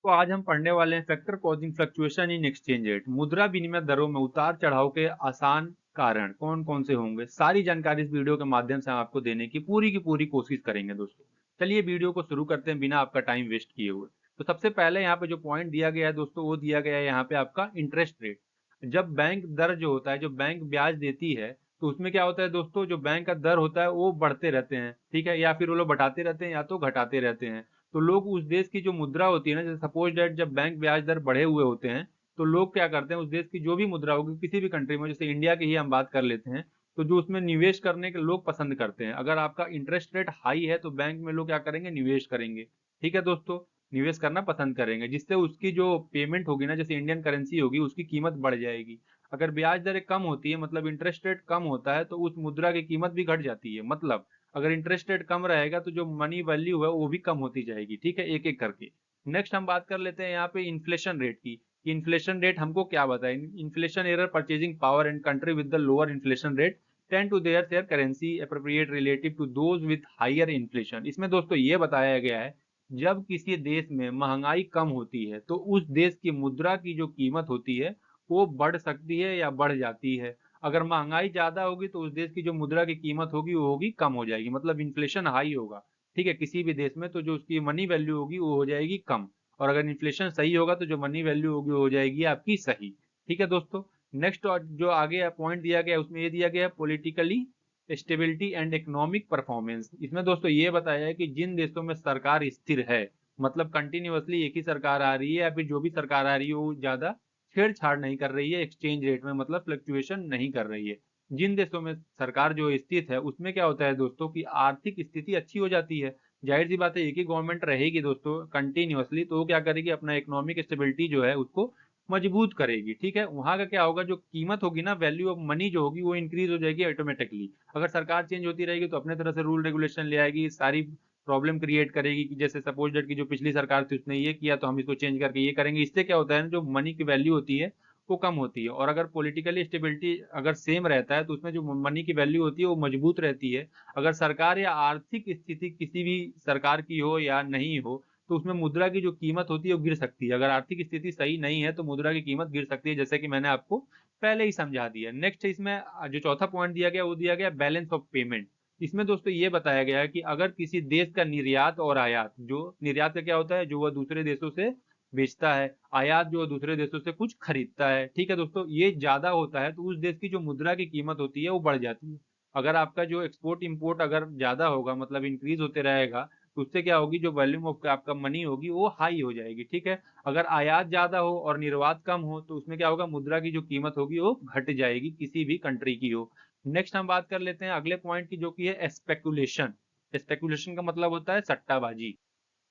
तो आज हम पढ़ने वाले हैं factor causing fluctuation in exchange rate, मुद्रा विनिमय दरों में उतार चढ़ाव के आसान कारण कौन कौन से होंगे। सारी जानकारी इस वीडियो के माध्यम से हम आपको देने की पूरी कोशिश करेंगे दोस्तों। चलिए वीडियो को शुरू करते हैं बिना आपका टाइम वेस्ट किए हुए। तो सबसे पहले यहाँ पे जो पॉइंट दिया गया है दोस्तों, वो दिया गया है यहाँ पे आपका इंटरेस्ट रेट। जब बैंक दर जो होता है, जो बैंक ब्याज देती है, तो उसमें क्या होता है दोस्तों, जो बैंक का दर होता है वो बढ़ते रहते हैं, ठीक है, या फिर वो लोग बढ़ाते रहते हैं या तो घटाते रहते हैं। तो लोग उस देश की जो मुद्रा होती है ना, जैसे सपोज डेट जब बैंक ब्याज दर बढ़े हुए होते हैं, तो लोग क्या करते हैं, उस देश की जो भी मुद्रा होगी किसी भी कंट्री में, जैसे इंडिया की ही हम बात कर लेते हैं, तो जो उसमें निवेश करने के लोग पसंद करते हैं। अगर आपका इंटरेस्ट रेट हाई है तो बैंक में लोग क्या करेंगे, निवेश करेंगे। ठीक है दोस्तों, निवेश करना पसंद करेंगे, जिससे उसकी जो पेमेंट होगी ना, जैसे इंडियन करेंसी होगी, उसकी कीमत बढ़ जाएगी। अगर ब्याज दरें कम होती है, मतलब इंटरेस्ट रेट कम होता है, तो उस मुद्रा की कीमत भी घट जाती है। मतलब अगर इंटरेस्ट रेट कम रहेगा तो जो मनी वैल्यू है वो भी कम होती जाएगी। ठीक है, एक एक करके। नेक्स्ट हम बात कर लेते हैं यहाँ पे इन्फ्लेशन रेट की। इन्फ्लेशन रेट हमको क्या बताए, inflation error purchasing power and country with the lower inflation rate tend to their share currency appropriate relative to those with higher inflation. इसमें दोस्तों ये बताया गया है, जब किसी देश में महंगाई कम होती है तो उस देश की मुद्रा की जो कीमत होती है वो बढ़ सकती है या बढ़ जाती है। अगर महंगाई ज्यादा होगी तो उस देश की जो मुद्रा की कीमत होगी वो होगी कम हो जाएगी, मतलब इन्फ्लेशन हाई होगा। ठीक है, किसी भी देश में तो जो उसकी मनी वैल्यू होगी वो हो जाएगी कम, और अगर इन्फ्लेशन सही होगा तो जो मनी वैल्यू होगी वो हो जाएगी आपकी सही। ठीक है दोस्तों। नेक्स्ट जो आगे पॉइंट दिया गया है उसमें ये दिया गया है politically stability and economic performance. इसमें दोस्तों ये बताया है कि जिन देशों में सरकार स्थिर है, मतलब कंटिन्यूअसली एक ही सरकार आ रही है या फिर जो भी सरकार आ रही है वो ज्यादा छेड़छाड़ नहीं कर रही है एक्सचेंज रेट में, मतलब फ्लक्चुएशन नहीं कर रही है। जिन देशों में सरकार जो स्थित है उसमें क्या होता है दोस्तों की आर्थिक स्थिति अच्छी हो जाती है। जाहिर सी बात है, एक ही गवर्नमेंट रहेगी दोस्तों कंटिन्यूअसली, तो वो क्या करेगी, अपना इकोनॉमिक स्टेबिलिटी जो है उसको मजबूत करेगी। ठीक है, वहां का क्या होगा, जो कीमत होगी ना, वैल्यू ऑफ मनी जो होगी वो इंक्रीज हो जाएगी ऑटोमेटिकली। अगर सरकार चेंज होती रहेगी तो अपने तरह से रूल रेगुलेशन ले आएगी, सारी प्रॉब्लम क्रिएट करेगी कि जैसे सपोज डेट की जो पिछली सरकार थी उसने ये किया तो हम इसको चेंज करके ये करेंगे। इससे क्या होता है ना, जो मनी की वैल्यू होती है वो कम होती है। और अगर पॉलिटिकली स्टेबिलिटी अगर सेम रहता है तो उसमें जो मनी की वैल्यू होती है वो मजबूत रहती है। अगर सरकार या आर्थिक स्थिति किसी भी सरकार की हो या नहीं हो, तो उसमें मुद्रा की जो कीमत होती है वो गिर सकती है। अगर आर्थिक स्थिति सही नहीं है तो मुद्रा की कीमत गिर सकती है, जैसे कि मैंने आपको पहले ही समझा दिया। नेक्स्ट इसमें जो चौथा पॉइंट दिया गया वो दिया गया बैलेंस ऑफ पेमेंट। इसमें दोस्तों ये बताया गया है कि अगर किसी देश का निर्यात और आयात, जो निर्यात का क्या होता है, जो वह दूसरे देशों से बेचता है, आयात जो दूसरे देशों से कुछ खरीदता है, ठीक है दोस्तों, ये ज्यादा होता है तो उस देश की जो मुद्रा की कीमत होती है वो बढ़ जाती है। अगर आपका जो एक्सपोर्ट इंपोर्ट अगर ज्यादा होगा, मतलब इंक्रीज होते रहेगा, तो उससे क्या होगी, जो वॉल्यूम ऑफ आपका मनी होगी वो हाई हो जाएगी। ठीक है, अगर आयात ज्यादा हो और निर्यात कम हो तो उसमें क्या होगा, मुद्रा की जो कीमत होगी वो घट जाएगी, किसी भी कंट्री की हो। नेक्स्ट हम बात कर लेते हैं अगले पॉइंट की, जो कि है स्पेकुलेशन। स्पेकुलेशन का मतलब होता है सट्टाबाजी।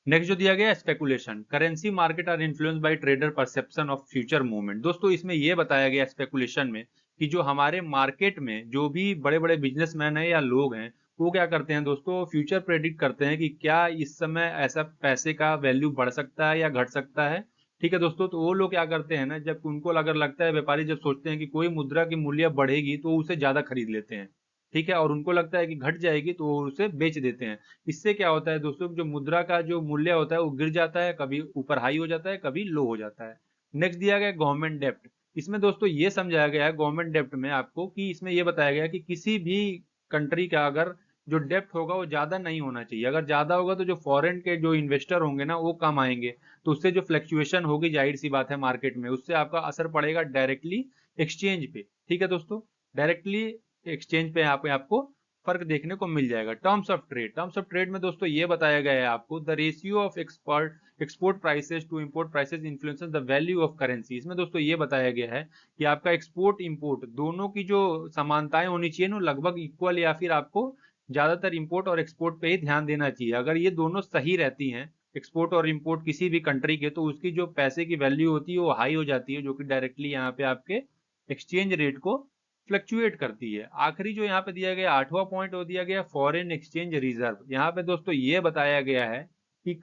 नेक्स्ट जो दिया गया है speculation, currency market are influence by trader perception of future movement. दोस्तों इसमें यह बताया गया स्पेकुलेशन में कि जो हमारे मार्केट में जो भी बड़े बड़े बिजनेसमैन हैं या लोग हैं, वो क्या करते हैं दोस्तों, फ्यूचर प्रेडिक्ट करते हैं कि क्या इस समय ऐसा पैसे का वैल्यू बढ़ सकता है या घट सकता है। ठीक है दोस्तों, तो वो लोग क्या करते हैं ना, जब उनको अगर लगता है, व्यापारी जब सोचते हैं कि कोई मुद्रा की मूल्य बढ़ेगी तो उसे ज्यादा खरीद लेते हैं। ठीक है, और उनको लगता है कि घट जाएगी तो वो उसे बेच देते हैं। इससे क्या होता है दोस्तों, जो मुद्रा का जो मूल्य होता है वो गिर जाता है, कभी ऊपर हाई हो जाता है, कभी लो हो जाता है। नेक्स्ट दिया गया गवर्नमेंट डेप्ट। इसमें दोस्तों ये समझाया गया है गवर्नमेंट डेप्ट में आपको, कि इसमें ये बताया गया कि किसी भी कंट्री का अगर जो डेप्ट होगा वो ज्यादा नहीं होना चाहिए। अगर ज्यादा होगा तो जो फॉरेन के जो इन्वेस्टर होंगे ना वो कम आएंगे, तो उससे जो फ्लक्चुएशन होगी, जाहिर सी बात है मार्केट में, उससे आपका असर पड़ेगा डायरेक्टली एक्सचेंज पे। ठीक है दोस्तों, डायरेक्टली एक्सचेंज पे यहाँ पे आपको फर्क देखने को मिल जाएगा। Terms of trade, terms of trade में दोस्तों ये बताया गया है आपको, the ratio of export prices to import prices influences the value of currency. इसमें दोस्तों ये बताया गया है कि आपका एक्सपोर्ट इंपोर्ट दोनों की जो समानताएं होनी चाहिए ना, लगभग इक्वल, या फिर आपको ज्यादातर इंपोर्ट और एक्सपोर्ट पे ही ध्यान देना चाहिए। अगर ये दोनों सही रहती हैं, एक्सपोर्ट और इंपोर्ट किसी भी कंट्री के, तो उसकी जो पैसे की वैल्यू होती है वो हाई हो जाती है, जो कि डायरेक्टली यहाँ पे आपके एक्सचेंज रेट को फ्लक्चुएट करती है। आखिरी जो यहाँ पे दिया गया आठवां पॉइंट वो दिया गया फॉरेन एक्सचेंज रिजर्व। यहाँ पे दोस्तों ये बताया गया है कि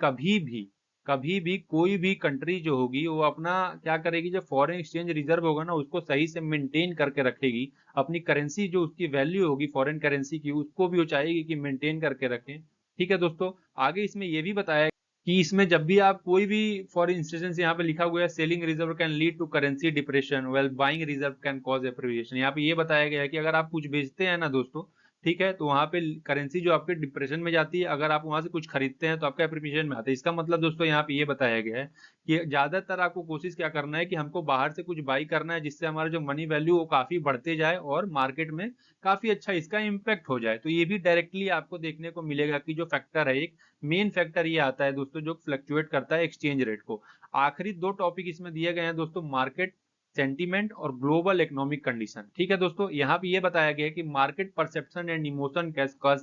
कभी भी कोई भी कंट्री जो होगी वो अपना क्या करेगी, जब फॉरेन एक्सचेंज रिजर्व होगा ना उसको सही से मेंटेन करके रखेगी। अपनी करेंसी जो उसकी वैल्यू होगी फॉरेन करेंसी की, उसको भी वो चाहेगी कि मेंटेन करके रखें। ठीक है दोस्तों, आगे इसमें ये भी बताया कि इसमें जब भी आप कोई भी, फॉर इंस्टेंस यहाँ पे लिखा हुआ है selling reserve can lead to currency depression well buying reserve can cause appreciation. यहाँ पे ये बताया गया है कि अगर आप कुछ बेचते हैं ना दोस्तों, ठीक है, तो वहां पे करेंसी जो आपके डिप्रेशन में जाती है, अगर आप वहां से कुछ खरीदते हैं तो आपका एप्रिसिएशन में आता है। इसका मतलब दोस्तों यहाँ पे ये बताया गया है कि ज्यादातर आपको कोशिश क्या करना है कि हमको बाहर से कुछ बाई करना है जिससे हमारा जो मनी वैल्यू वो काफी बढ़ते जाए और मार्केट में काफी अच्छा इसका इम्पैक्ट हो जाए। तो ये भी डायरेक्टली आपको देखने को मिलेगा कि जो फैक्टर है, एक मेन फैक्टर ये आता है दोस्तों जो फ्लक्चुएट करता है एक्सचेंज रेट को। आखिरी दो टॉपिक इसमें दिए गए हैं दोस्तों, मार्केट सेंटीमेंट और ग्लोबल इकोनॉमिक कंडीशन। ठीक है दोस्तों, यहाँ पे ये बताया गया है कि market perception and emotion can cause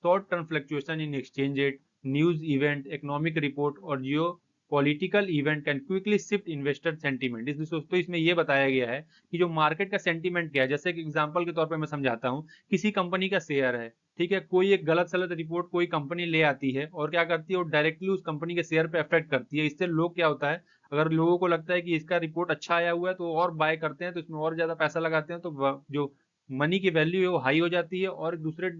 short term fluctuation in exchange rate, news event, economic report और geo political event can quickly shift investor sentiment. इस दोस्तों इसमें यह बताया गया है कि जो मार्केट का सेंटीमेंट क्या है, जैसे कि एग्जांपल के तौर पे मैं समझाता हूं, किसी कंपनी का शेयर है, ठीक है, कोई एक गलत सलत रिपोर्ट कोई कंपनी ले आती है और क्या करती है, वो डायरेक्टली उस कंपनी के शेयर पे अफेक्ट करती है। इससे लोग क्या होता है, अगर लोगों को लगता है कि इसका रिपोर्ट अच्छा आया हुआ है तो और बाय करते हैं, तो इसमें और ज्यादा पैसा लगाते हैं, तो जो मनी की वैल्यू है वो हाई हो जाती है। और दूसरे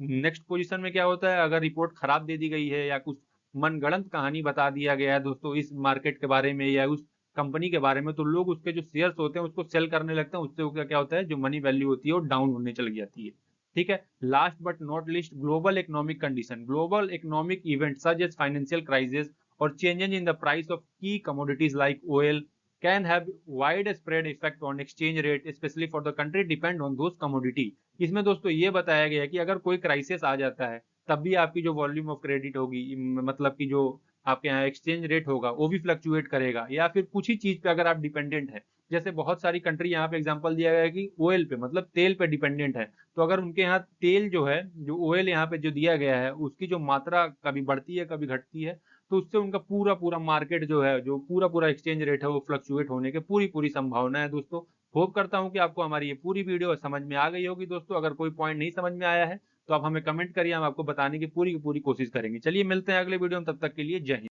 नेक्स्ट पोजीशन में क्या होता है, अगर रिपोर्ट खराब दे दी गई है या कुछ मनगढ़ंत कहानी बता दिया गया है दोस्तों इस मार्केट के बारे में या उस कंपनी के बारे में, तो लोग उसके जो शेयर्स होते हैं उसको सेल करने लगते हैं। उससे क्या होता है, जो मनी वैल्यू होती है वो डाउन होने चली जाती है। ठीक है, last but not least, global economic condition. Global economic event such as financial crisis और changes in the price of की commodities like oil can have widespread effect on exchange rate especially for the country depend on those commodity। इसमें दोस्तों ये बताया गया है कि अगर कोई क्राइसिस आ जाता है तब भी आपकी जो वॉल्यूम ऑफ क्रेडिट होगी, मतलब कि जो आपके यहाँ एक्सचेंज रेट होगा वो भी फ्लक्चुएट करेगा, या फिर कुछ ही चीज पे अगर आप डिपेंडेंट है, जैसे बहुत सारी कंट्री यहाँ पे एग्जांपल दिया गया है कि ऑयल पे मतलब तेल पे डिपेंडेंट है, तो अगर उनके यहाँ तेल जो है, जो ऑयल यहाँ पे जो दिया गया है उसकी जो मात्रा कभी बढ़ती है कभी घटती है, तो उससे उनका पूरा पूरा मार्केट जो है, जो पूरा पूरा एक्सचेंज रेट है वो फ्लक्चुएट होने के पूरी पूरी संभावना है दोस्तों। होप करता हूं कि आपको हमारी ये पूरी वीडियो समझ में आ गई होगी दोस्तों। अगर कोई पॉइंट नहीं समझ में आया है तो आप हमें कमेंट करिए, हम आपको बताने की पूरी कोशिश करेंगे। चलिए मिलते हैं अगले वीडियो में, तब तक के लिए जय हिंद।